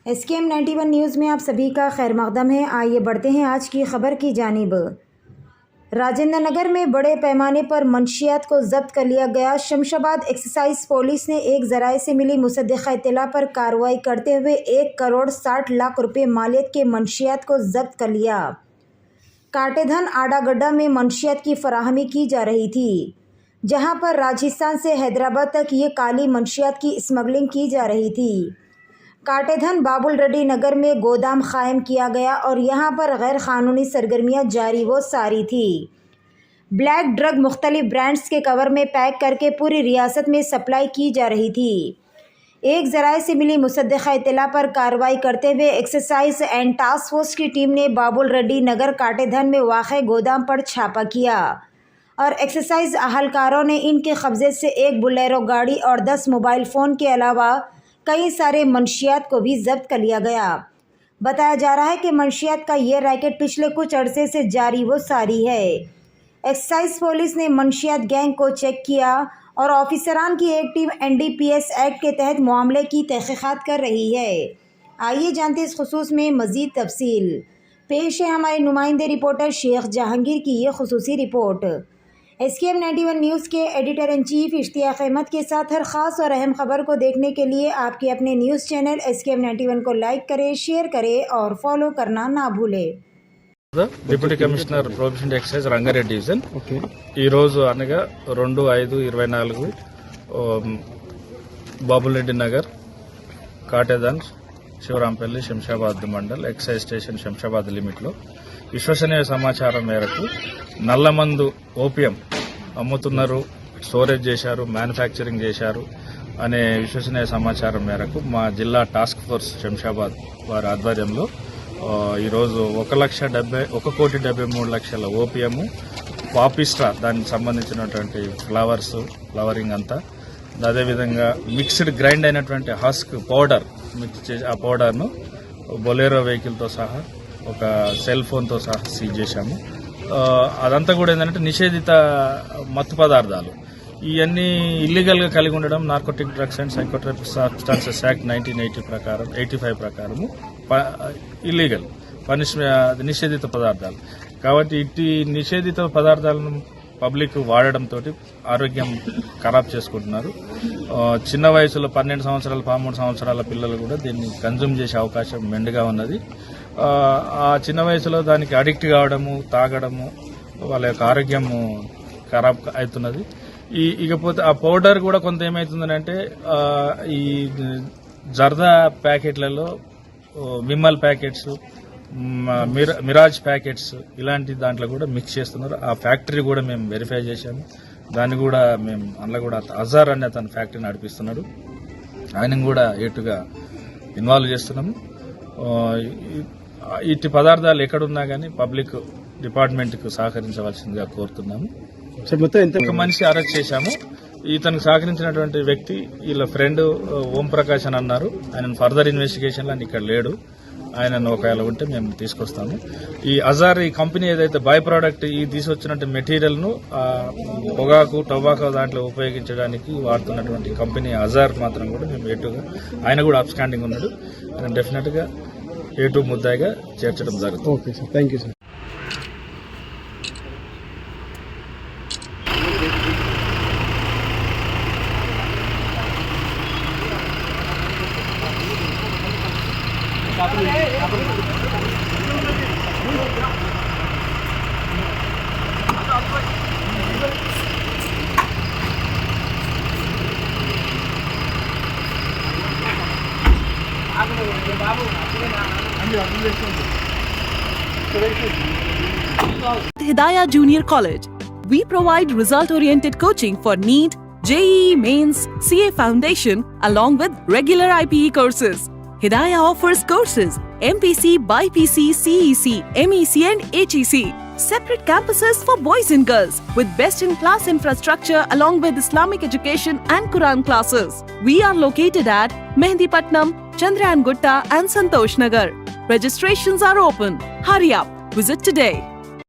SKM 91 news में आप सभी का खैर मकदम है। आइए बढ़ते हैं आज की खबर की जानिब। राजेंद्र नगर में बड़े पैमाने पर मंशियात को जब्त कर लिया गया। शमशाबाद एक्साइज पुलिस ने एक जराये से मिली मुसद्दिक़ा इत्तला पर कार्रवाई करते हुए 1 करोड़ 60 लाख रुपए मालियत के मंशियात को जब्त कर लिया। काटेधन आडागड्डा में मंशियात की फराहमी की जा रही थी, जहां पर राजस्थान से हैदराबाद तक ये काली मंशियात की स्मगलिंग की जा रही थी। काटेधन बाबुल रेड्डी नगर में गोदाम कायम किया गया और यहां पर गैर कानूनी सरगर्मियां जारी व सारी थी। ब्लैक ड्रग मुख्तलिफ ब्रांड्स के कवर में पैक करके पूरी रियासत में सप्लाई की जा रही थी। एक जराये से मिली मुसद्दिक़ा इत्तला पर कार्रवाई करते हुए एक्साइज एंड टास्क फोर्स की टीम ने बाबुल रेड्डी नगर काटेधन में वाक़े गोदाम पर छापा किया और एक्साइज अहलकारों ने इनके कब्जे से एक बुलेरो गाड़ी और 10 मोबाइल फ़ोन के अलावा कई सारे मंशियात को भी जब्त कर लिया गया। बताया जा रहा है कि मंशियात का ये रैकेट पिछले कुछ अरसे से जारी व सारी है। एक्साइज पुलिस ने मंशियात गैंग को चेक किया और ऑफिसरान की एक टीम NDPS एक्ट के तहत मामले की तहकीकात कर रही है। आइए जानते इस खुसूस में मज़ीद तफसील। पेश है हमारे नुमाइंदे रिपोर्टर शेख जहांगीर की ये खुसूसी रिपोर्ट। SKM 91 न्यूज़ के editor in chief Ishtiaq Ahmad के साथ हर ख़ास और अहम खबर को देखने के लिए आपके अपने न्यूज़ चैनल SKM 91 को लाइक करें, शेयर करें और फॉलो करना ना भूलें। Deputy commissioner prohibition excise Rangareddy division ఈరోజు అనగా 2/5/24 బాబులరెడ్డి నగర్ కాటేదాన్ శివరాంపల్లి శంషాబాద్ మండల్ ఎక్సైజ్ స్టేషన్ శంషాబాద్ లిమిట్లో విశ్వసనీయ సమాచారం మేరకు నల్లమందు ఓపియం అమ్ముతున్నారు, స్టోరేజ్ చేశారు, మ్యానుఫ్యాక్చరింగ్ చేశారు అనే విశ్వసనీయ సమాచారం మేరకు మా జిల్లా టాస్క్ ఫోర్స్ శంషాబాద్ వారి ఆధ్వర్యంలో ఈరోజు 1,73,00,000 ఓపియము, పాపిస్ట్రా దానికి సంబంధించినటువంటి ఫ్లవరింగ్ అంతా, అదేవిధంగా మిక్స్డ్ గ్రైండ్ అయినటువంటి హస్క్ పౌడర్ మిక్స్ చేసి ఆ పౌడర్ను బొలేరో వెహికల్తో సహా ఒక సెల్ ఫోన్తో సహా సీజ్ చేశాము. అదంతా కూడా ఏంటంటే నిషేధిత మత్తు పదార్థాలు ఇవన్నీ ఇల్లీగల్గా కలిగి ఉండడం narcotic drugs and psychotropic substances act 1980 ప్రకారం 85 ప్రకారము ఇల్లీగల్ నిషేధిత పదార్థాలు. కాబట్టి ఇట్టి నిషేధిత పదార్థాలను పబ్లిక్ వాడడంతో ఆరోగ్యం ఖరాబ్ చేసుకుంటున్నారు. చిన్న వయసులో 12 సంవత్సరాలు 13 సంవత్సరాల పిల్లలు కూడా దీన్ని కన్జ్యూమ్ చేసే అవకాశం మెండుగా ఉన్నది. ఆ చిన్న వయసులో దానికి అడిక్ట్ కావడము, తాగడము, వాళ్ళ యొక్క ఆరోగ్యము ఖరాబ్ అవుతున్నది. ఇకపోతే ఆ పౌడర్ కూడా కొంత ఏమవుతుందంటే ఈ జర్దా ప్యాకెట్లలో విమల్ ప్యాకెట్స్, మిరాజ్ ప్యాకెట్స్ ఇలాంటి దాంట్లో కూడా మిక్స్ చేస్తున్నారు. ఆ ఫ్యాక్టరీ కూడా మేము వెరిఫై చేశాము. దాన్ని కూడా మేము అందులో కూడా అజార్ అనే తన ఫ్యాక్టరీ నడిపిస్తున్నాడు, ఆయన కూడా ఏటుగా ఇన్వాల్వ్ చేస్తున్నాము. ఇట్టి పదార్థాలు ఎక్కడున్నా కానీ పబ్లిక్ డిపార్ట్మెంట్కు సహకరించవలసిందిగా కోరుతున్నాము. ఒక మనిషి అరెస్ట్ చేశాము. ఇతనికి సహకరించినటువంటి వ్యక్తి వీళ్ళ ఫ్రెండ్ ఓం ప్రకాష్ అని అన్నారు. ఆయన ఫర్దర్ ఇన్వెస్టిగేషన్ లో ఇక్కడ లేడు. ఆయన ఒకవేళ ఉంటే మేము తీసుకొస్తాము. ఈ అజార్ ఈ కంపెనీ ఏదైతే బై ప్రోడక్ట్ ఈ తీసుకొచ్చినట్టు మెటీరియల్ ను పొగాకు టొబాకో దాంట్లో ఉపయోగించడానికి వాడుతున్నటువంటి కంపెనీ అజార్ మాత్రం కూడా మేము ఏటుగా ఆయన కూడా అప్స్టాండింగ్ ఉన్నాడు. ఆయన డెఫినెట్ గా ఏటు ముద్దాయిగా చేర్చడం జరుగుతుంది. Okay sir, thank you sir. Hidayah Junior College. We provide result-oriented coaching for NEET, JEE Mains, CA Foundation, along with regular IPE courses. Hidayah offers courses MPC, BIPC, CEC, MEC and HEC. Separate campuses for boys and girls with best-in-class infrastructure along with Islamic education and Quran classes. We are located at Mehdipatnam, Chandrayan Gutta and Santosh Nagar. Registrations are open. Hurry up. Visit today.